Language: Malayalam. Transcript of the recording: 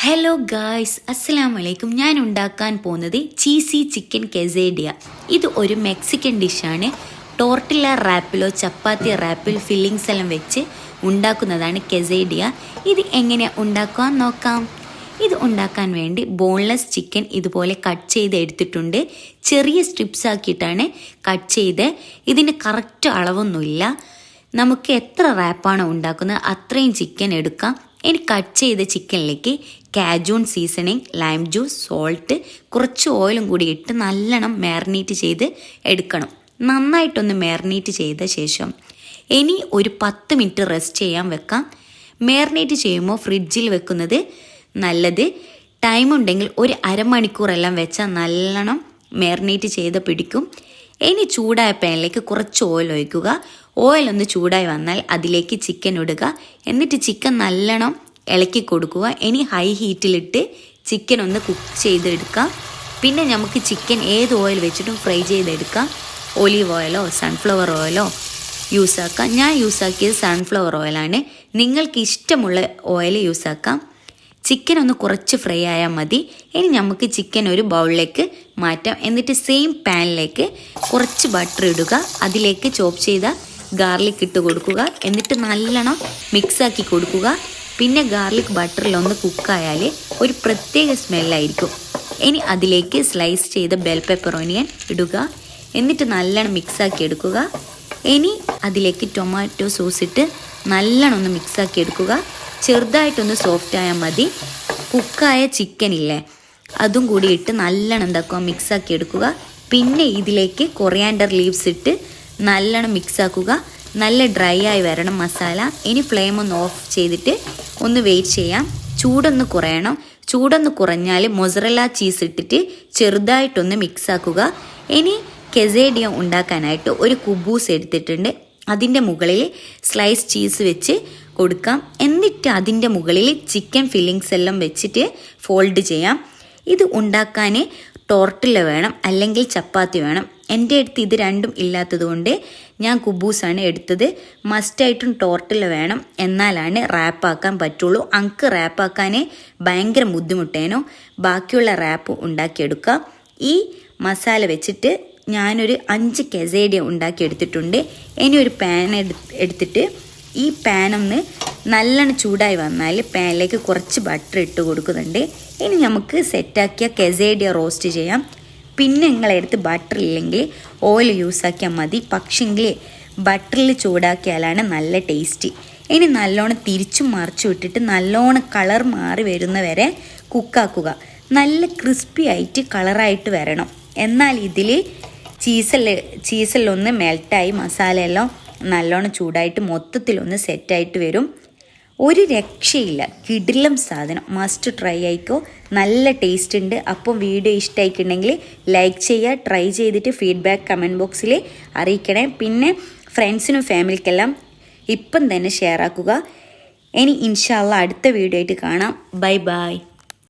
ഹലോ ഗായ്സ്, അസ്സലാമു അലൈക്കും. ഞാൻ ഉണ്ടാക്കാൻ പോകുന്നത് ചീസി ചിക്കൻ കെസേഡിയ. ഇത് ഒരു മെക്സിക്കൻ ഡിഷാണ്. ടോർട്ടില്ല റാപ്പിലോ ചപ്പാത്തി റാപ്പിൽ ഫില്ലിങ്സ് എല്ലാം വെച്ച് ഉണ്ടാക്കുന്നതാണ് കെസേഡിയ. ഇത് എങ്ങനെയാണ് ഉണ്ടാക്കാൻ നോക്കാം. ഇത് ഉണ്ടാക്കാൻ വേണ്ടി ബോൺലെസ് ചിക്കൻ ഇതുപോലെ കട്ട് ചെയ്ത് എടുത്തിട്ടുണ്ട്. ചെറിയ സ്ട്രിപ്സ് ആക്കിയിട്ടാണ് കട്ട് ചെയ്ത്. ഇതിന് കറക്റ്റ് അളവൊന്നുമില്ല. നമുക്ക് എത്ര റാപ്പാണോ ഉണ്ടാക്കുന്നത് അത്രയും ചിക്കൻ എടുക്കാം. ഇനി കട്ട് ചെയ്ത ചിക്കനിലേക്ക് Cajun seasoning, lime juice, salt, കുറച്ച് ഓയിലും കൂടി ഇട്ട് നല്ലോണം മാരിനേറ്റ് ചെയ്ത് എടുക്കണം. നന്നായിട്ടൊന്ന് മാരിനേറ്റ് ചെയ്ത ശേഷം ഇനി ഒരു 10 മിനിറ്റ് റെസ്റ്റ് ചെയ്യാൻ വെക്കാം. മാരിനേറ്റ് ചെയ്യുമ്പോൾ ഫ്രിഡ്ജിൽ വെക്കുന്നത് നല്ലത്. ടൈം ഉണ്ടെങ്കിൽ ഒരു അരമണിക്കൂറെല്ലാം വെച്ചാൽ നല്ലോണം മാരിനേറ്റ് ചെയ്ത് പിടിക്കും. ഇനി ചൂടായ പാനിലേക്ക് കുറച്ച് ഓയിൽ ഒഴിക്കുക. ഓയിൽ ഒന്ന് ചൂടായി വന്നാൽ അതിലേക്ക് ചിക്കൻ ഇടുക. എന്നിട്ട് ചിക്കൻ നല്ലോണം ഇളക്കി കൊടുക്കുക. ഇനി ഹൈ ഹീറ്റിലിട്ട് ചിക്കൻ ഒന്ന് കുക്ക് ചെയ്തെടുക്കാം. പിന്നെ നമുക്ക് ചിക്കൻ ഏത് ഓയിൽ വെച്ചിട്ടും ഫ്രൈ ചെയ്തെടുക്കാം. ഒലീവ് ഓയിലോ സൺഫ്ലവർ ഓയിലോ യൂസ് ആക്കാം. ഞാൻ യൂസ് ആക്കിയത് സൺഫ്ലവർ ഓയിലാണ്. നിങ്ങൾക്ക് ഇഷ്ടമുള്ള ഓയിൽ യൂസ് ആക്കാം. ചിക്കൻ ഒന്ന് കുറച്ച് ഫ്രൈ ആയാൽ മതി. ഇനി നമുക്ക് ചിക്കൻ ഒരു ബൗളിലേക്ക് മാറ്റാം. എന്നിട്ട് സെയിം പാനിലേക്ക് കുറച്ച് ബട്ടർ ഇടുക. അതിലേക്ക് ചോപ്പ് ചെയ്ത ഗാർലിക് ഇട്ട് കൊടുക്കുക. എന്നിട്ട് നല്ലോണം മിക്സാക്കി കൊടുക്കുക. പിന്നെ ഗാർലിക് ബട്ടറിലൊന്ന് കുക്കായാൽ ഒരു പ്രത്യേക സ്മെല്ലായിരിക്കും. ഇനി അതിലേക്ക് സ്ലൈസ് ചെയ്ത ബെൽ പെപ്പർ ഓണിയൻ ഇടുക. എന്നിട്ട് നല്ലോണം മിക്സാക്കി എടുക്കുക. ഇനി അതിലേക്ക് ടൊമാറ്റോ സോസ് ഇട്ട് നല്ലോണം ഒന്ന് മിക്സാക്കി എടുക്കുക. ചെറുതായിട്ടൊന്ന് സോഫ്റ്റ് ആയാൽ മതി. കുക്കായ ചിക്കനില്ലേ അതും കൂടി ഇട്ട് നല്ലോണം എന്താക്കുക മിക്സാക്കി എടുക്കുക. പിന്നെ ഇതിലേക്ക് കൊറിയാൻഡർ ലീവ്സ് ഇട്ട് നല്ലോണം മിക്സാക്കുക. നല്ല ഡ്രൈ ആയി വരണം മസാല. ഇനി ഫ്ലെയിം ഒന്ന് ഓഫ് ചെയ്തിട്ട് ഒന്ന് വെയിറ്റ് ചെയ്യാം. ചൂടൊന്ന് കുറയണം. ചൂടൊന്ന് കുറഞ്ഞാൽ മൊസറല്ല ചീസ് ഇട്ടിട്ട് ചെറുതായിട്ടൊന്ന് മിക്സാക്കുക. ഇനി കെസേഡിയ ഉണ്ടാക്കാനായിട്ട് ഒരു കുബൂസ് എടുത്തിട്ടുണ്ട്. അതിൻ്റെ മുകളിൽ സ്ലൈസ് ചീസ് വെച്ച് കൊടുക്കാം. എന്നിട്ട് അതിൻ്റെ മുകളിൽ ചിക്കൻ ഫില്ലിങ്സ് എല്ലാം വെച്ചിട്ട് ഫോൾഡ് ചെയ്യാം. ഇത് ഉണ്ടാക്കാൻ ടോർട്ടില്ല വേണം, അല്ലെങ്കിൽ ചപ്പാത്തി വേണം. എൻ്റെ അടുത്ത് ഇത് രണ്ടും ഇല്ലാത്തത് കൊണ്ട് ഞാൻ കുബൂസാണ് എടുത്തത്. മസ്റ്റായിട്ടും ടോർട്ടില്ല വേണം, എന്നാലാണ് റാപ്പാക്കാൻ പറ്റുള്ളൂ. അങ്ക് റാപ്പാക്കാൻ ഭയങ്കര ബുദ്ധിമുട്ടേനോ. ബാക്കിയുള്ള റാപ്പ് ഉണ്ടാക്കിയെടുക്കാം. ഈ മസാല വെച്ചിട്ട് ഞാനൊരു 5 കെസേഡിയ ഉണ്ടാക്കിയെടുത്തിട്ടുണ്ട്. ഇനി ഒരു പാൻ എടുത്തിട്ട് ഈ പാനൊന്ന് നല്ലോണം ചൂടായി വന്നാൽ പാനിലേക്ക് കുറച്ച് ബട്ടർ ഇട്ട് കൊടുക്കുന്നുണ്ട്. ഇനി നമുക്ക് സെറ്റാക്കിയ കെസേഡിയ റോസ്റ്റ് ചെയ്യാം. പിന്നെ നിങ്ങളെടുത്ത് ബട്ടർ ഇല്ലെങ്കിൽ ഓയിൽ യൂസ് ആക്കിയാൽ മതി. പക്ഷെങ്കിൽ ബട്ടറിൽ ചൂടാക്കിയാലാണ് നല്ല ടേസ്റ്റ്. ഇനി നല്ലോണം തിരിച്ചും മറിച്ചും ഇട്ടിട്ട് നല്ലോണം കളർ മാറി വരുന്നവരെ കുക്കാക്കുക. നല്ല ക്രിസ്പി ആയിട്ട് കളറായിട്ട് വരണം. എന്നാൽ ഇതിൽ ചീസെല്ലാം ഒന്ന് മെൽട്ടായി മസാലയെല്ലാം നല്ലോണം ചൂടായിട്ട് മൊത്തത്തിലൊന്ന് സെറ്റായിട്ട് വരും. ഒരു രക്ഷയില്ല, കിടിലം സാധനം. മസ്റ്റ് ട്രൈ ആയിക്കോ. നല്ല ടേസ്റ്റ് ഉണ്ട്. അപ്പം വീഡിയോ ഇഷ്ടമായിട്ടുണ്ടെങ്കിൽ ലൈക്ക് ചെയ്യുക. ട്രൈ ചെയ്തിട്ട് ഫീഡ്ബാക്ക് കമൻറ്റ് ബോക്സിൽ അറിയിക്കണേ. പിന്നെ ഫ്രണ്ട്സിനും ഫാമിലിക്കെല്ലാം ഇപ്പം തന്നെ ഷെയർ ആക്കുക. ഇനി ഇൻഷാ അല്ലാഹ് അടുത്ത വീഡിയോ ആയിട്ട് കാണാം. Bye bye.